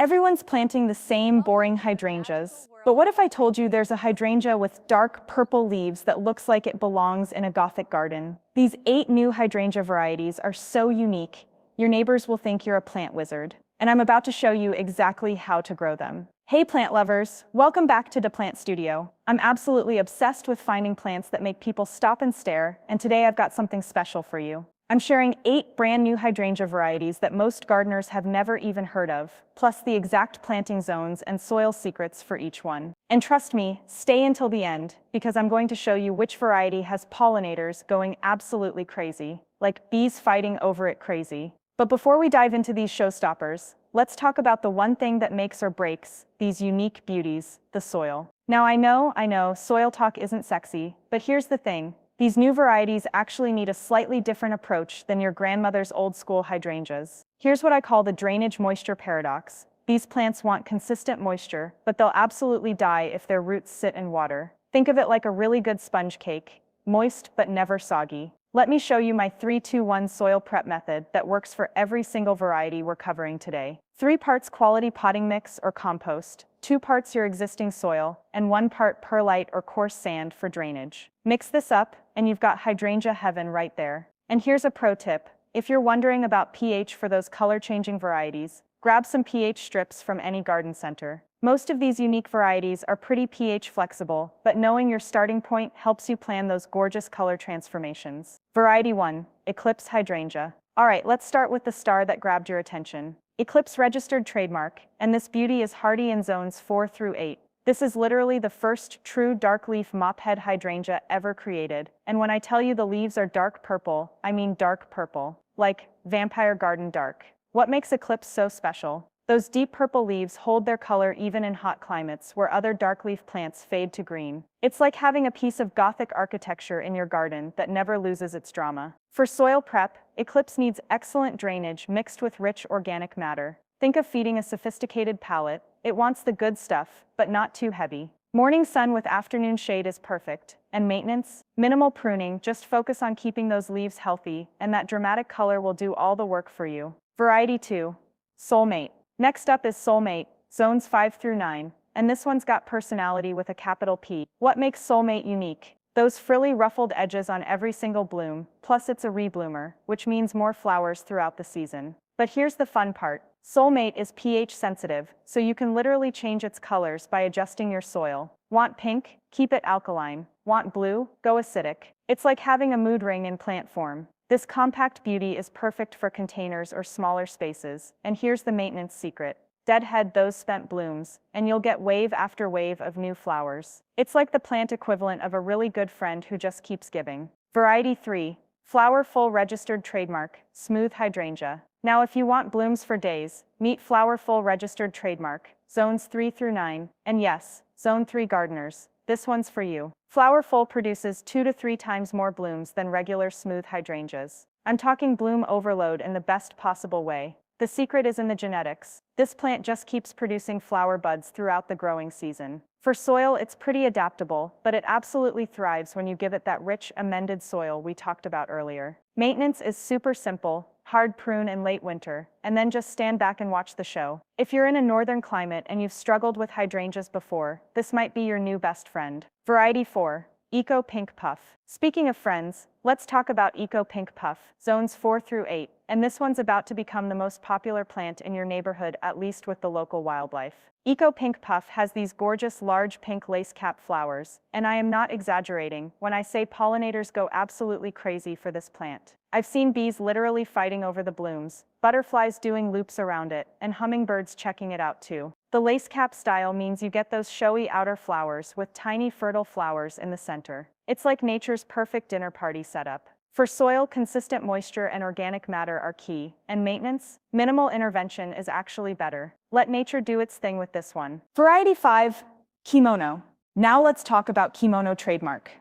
Everyone's planting the same boring hydrangeas. But what if I told you there's a hydrangea with dark purple leaves that looks like it belongs in a gothic garden? These 8 new hydrangea varieties are so unique, your neighbors will think you're a plant wizard. And I'm about to show you exactly how to grow them. Hey plant lovers, welcome back to the Plant Studio. I'm absolutely obsessed with finding plants that make people stop and stare, and today I've got something special for you. I'm sharing 8 brand new hydrangea varieties that most gardeners have never even heard of, plus the exact planting zones and soil secrets for each one. And trust me, stay until the end, because I'm going to show you which variety has pollinators going absolutely crazy, like bees fighting over it crazy. But before we dive into these showstoppers, let's talk about the one thing that makes or breaks these unique beauties, the soil. Now I know, soil talk isn't sexy, but here's the thing. These new varieties actually need a slightly different approach than your grandmother's old-school hydrangeas. Here's what I call the drainage-moisture paradox. These plants want consistent moisture, but they'll absolutely die if their roots sit in water. Think of it like a really good sponge cake, moist but never soggy. Let me show you my 3-2-1 soil prep method that works for every single variety we're covering today. 3 parts quality potting mix or compost, 2 parts your existing soil, and 1 part perlite or coarse sand for drainage. Mix this up, and you've got hydrangea heaven right there. And here's a pro tip. If you're wondering about pH for those color-changing varieties, grab some pH strips from any garden center. Most of these unique varieties are pretty pH flexible, but knowing your starting point helps you plan those gorgeous color transformations. Variety 1, Eclipse Hydrangea. Alright, let's start with the star that grabbed your attention. Eclipse registered trademark, and this beauty is hardy in zones 4 through 8. This is literally the first true dark leaf mophead hydrangea ever created, and when I tell you the leaves are dark purple, I mean dark purple, like Vampire Garden dark. What makes Eclipse so special? Those deep purple leaves hold their color even in hot climates where other darkleaf plants fade to green. It's like having a piece of Gothic architecture in your garden that never loses its drama. For soil prep, Eclipse needs excellent drainage mixed with rich organic matter. Think of feeding a sophisticated palate. It wants the good stuff, but not too heavy. Morning sun with afternoon shade is perfect. And maintenance? Minimal pruning, just focus on keeping those leaves healthy, and that dramatic color will do all the work for you. Variety 2, Soulmate. Next up is Soulmate, zones 5 through 9, and this one's got personality with a capital P. What makes Soulmate unique? Those frilly ruffled edges on every single bloom, plus it's a rebloomer, which means more flowers throughout the season. But here's the fun part. Soulmate is pH sensitive, so you can literally change its colors by adjusting your soil. Want pink? Keep it alkaline. Want blue? Go acidic. It's like having a mood ring in plant form. This compact beauty is perfect for containers or smaller spaces, and here's the maintenance secret. Deadhead those spent blooms, and you'll get wave after wave of new flowers. It's like the plant equivalent of a really good friend who just keeps giving. Variety 3, Flower Full Registered Trademark, Smooth Hydrangea. Now if you want blooms for days, meet Flower Full Registered Trademark, zones 3 through 9, and yes, zone 3 gardeners. This one's for you. Flower Full produces 2 to 3 times more blooms than regular smooth hydrangeas. I'm talking bloom overload in the best possible way. The secret is in the genetics. This plant just keeps producing flower buds throughout the growing season. For soil, it's pretty adaptable, but it absolutely thrives when you give it that rich, amended soil we talked about earlier. Maintenance is super simple. Hard prune in late winter, and then just stand back and watch the show. If you're in a northern climate and you've struggled with hydrangeas before, this might be your new best friend. Variety 4, Eco Pink Puff. Speaking of friends, let's talk about Eco Pink Puff, zones 4 through 8, and this one's about to become the most popular plant in your neighborhood, at least with the local wildlife. Eco Pink Puff has these gorgeous large pink lace cap flowers, and I am not exaggerating when I say pollinators go absolutely crazy for this plant. I've seen bees literally fighting over the blooms, butterflies doing loops around it, and hummingbirds checking it out too. The lace cap style means you get those showy outer flowers with tiny fertile flowers in the center. It's like nature's perfect dinner party setup. For soil, consistent moisture and organic matter are key, and maintenance, minimal intervention is actually better. Let nature do its thing with this one. Variety 5, Kimono. Now let's talk about Kimono trademark.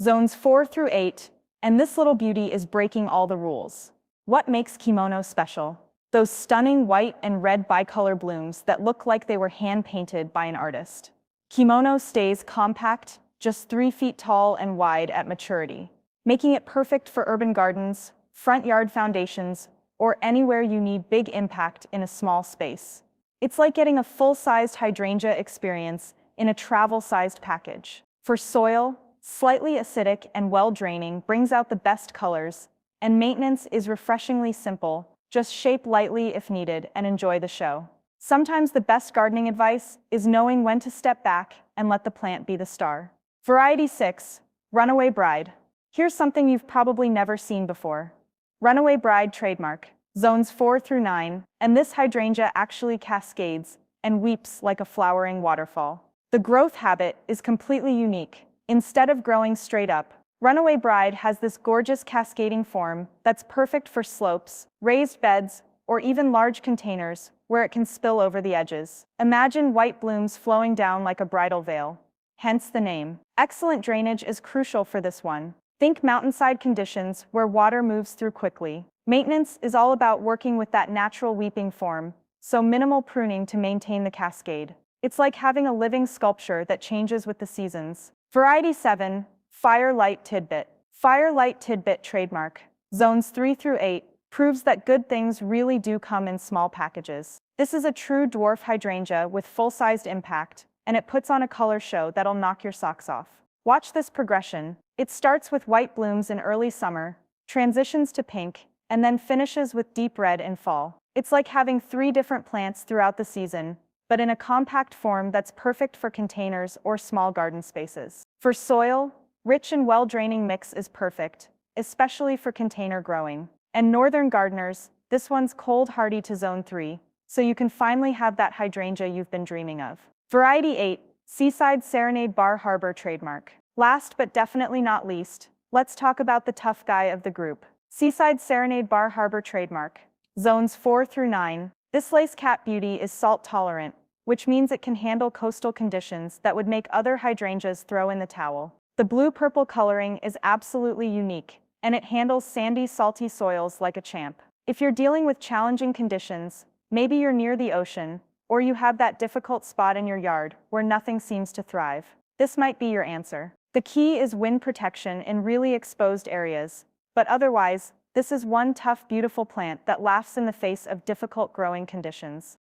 Zones 4 through 8, and this little beauty is breaking all the rules. What makes Kimono special? Those stunning white and red bicolor blooms that look like they were hand-painted by an artist. Kimono stays compact, just 3 feet tall and wide at maturity, making it perfect for urban gardens, front yard foundations, or anywhere you need big impact in a small space. It's like getting a full-sized hydrangea experience in a travel-sized package. For soil, slightly acidic and well-draining brings out the best colors, and maintenance is refreshingly simple. Just shape lightly if needed and enjoy the show. Sometimes the best gardening advice is knowing when to step back and let the plant be the star. Variety 6, Runaway Bride. Here's something you've probably never seen before. Runaway Bride trademark, zones 4 through 9, and this hydrangea actually cascades and weeps like a flowering waterfall. The growth habit is completely unique. Instead of growing straight up, Runaway Bride has this gorgeous cascading form that's perfect for slopes, raised beds, or even large containers where it can spill over the edges. Imagine white blooms flowing down like a bridal veil, hence the name. Excellent drainage is crucial for this one. Think mountainside conditions where water moves through quickly. Maintenance is all about working with that natural weeping form, so minimal pruning to maintain the cascade. It's like having a living sculpture that changes with the seasons. Variety 7, Firelight Tidbit. Firelight Tidbit trademark, zones 3 through 8, proves that good things really do come in small packages. This is a true dwarf hydrangea with full-sized impact, and it puts on a color show that'll knock your socks off. Watch this progression. It starts with white blooms in early summer, transitions to pink, and then finishes with deep red in fall. It's like having 3 different plants throughout the season, but in a compact form that's perfect for containers or small garden spaces. For soil, rich and well-draining mix is perfect, especially for container growing. And northern gardeners, this one's cold hardy to zone 3, so you can finally have that hydrangea you've been dreaming of. Variety 8, Seaside Serenade Bar Harbor trademark. Last but definitely not least, let's talk about the tough guy of the group. Seaside Serenade Bar Harbor trademark, zones 4 through 9. This lace cap beauty is salt tolerant, which means it can handle coastal conditions that would make other hydrangeas throw in the towel. The blue-purple coloring is absolutely unique, and it handles sandy, salty soils like a champ. If you're dealing with challenging conditions, maybe you're near the ocean, or you have that difficult spot in your yard where nothing seems to thrive, this might be your answer. The key is wind protection in really exposed areas, but otherwise, this is one tough, beautiful plant that laughs in the face of difficult growing conditions.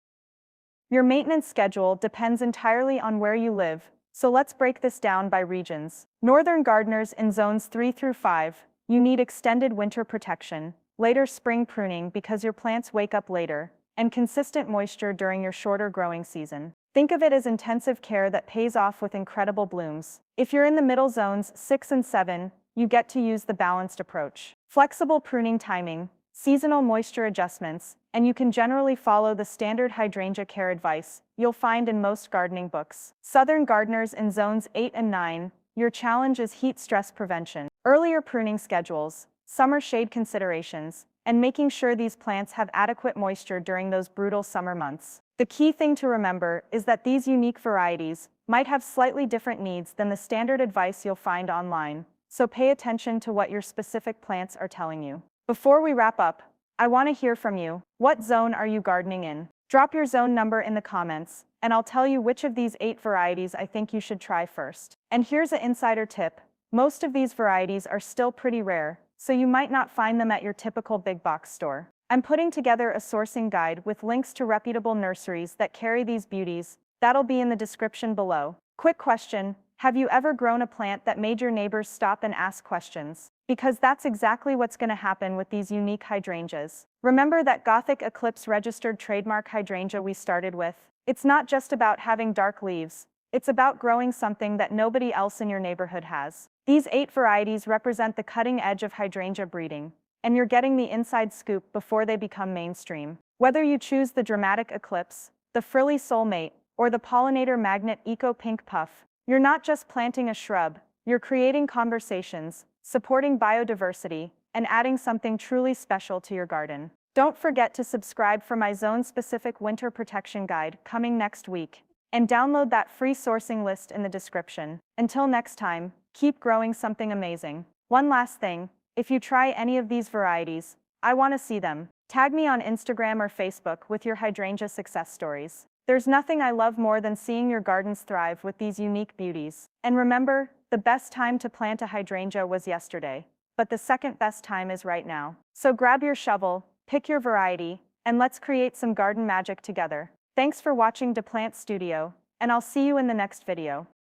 Your maintenance schedule depends entirely on where you live, so let's break this down by regions. Northern gardeners in zones 3 through 5, you need extended winter protection, later spring pruning because your plants wake up later, and consistent moisture during your shorter growing season. Think of it as intensive care that pays off with incredible blooms. If you're in the middle zones 6 and 7, you get to use the balanced approach. Flexible pruning timing, seasonal moisture adjustments, and you can generally follow the standard hydrangea care advice you'll find in most gardening books. Southern gardeners in zones 8 and 9, your challenge is heat stress prevention, earlier pruning schedules, summer shade considerations, and making sure these plants have adequate moisture during those brutal summer months. The key thing to remember is that these unique varieties might have slightly different needs than the standard advice you'll find online, so pay attention to what your specific plants are telling you. Before we wrap up, I want to hear from you. What zone are you gardening in? Drop your zone number in the comments, and I'll tell you which of these 8 varieties I think you should try first. And here's an insider tip. Most of these varieties are still pretty rare, so you might not find them at your typical big box store. I'm putting together a sourcing guide with links to reputable nurseries that carry these beauties. That'll be in the description below. Quick question, have you ever grown a plant that made your neighbors stop and ask questions? Because that's exactly what's going to happen with these unique hydrangeas. Remember that Gothic Eclipse registered trademark hydrangea we started with? It's not just about having dark leaves. It's about growing something that nobody else in your neighborhood has. These 8 varieties represent the cutting edge of hydrangea breeding, and you're getting the inside scoop before they become mainstream. Whether you choose the dramatic Eclipse, the frilly soulmate, or the pollinator-magnet eco pink puff, you're not just planting a shrub, you're creating conversations, supporting biodiversity, and adding something truly special to your garden. Don't forget to subscribe for my zone-specific winter protection guide coming next week, and download that free sourcing list in the description. Until next time, keep growing something amazing. One last thing, if you try any of these varieties, I want to see them. Tag me on Instagram or Facebook with your hydrangea success stories. There's nothing I love more than seeing your gardens thrive with these unique beauties. And remember, the best time to plant a hydrangea was yesterday, but the second best time is right now. So grab your shovel, pick your variety, and let's create some garden magic together. Thanks for watching DePlant Studio, and I'll see you in the next video.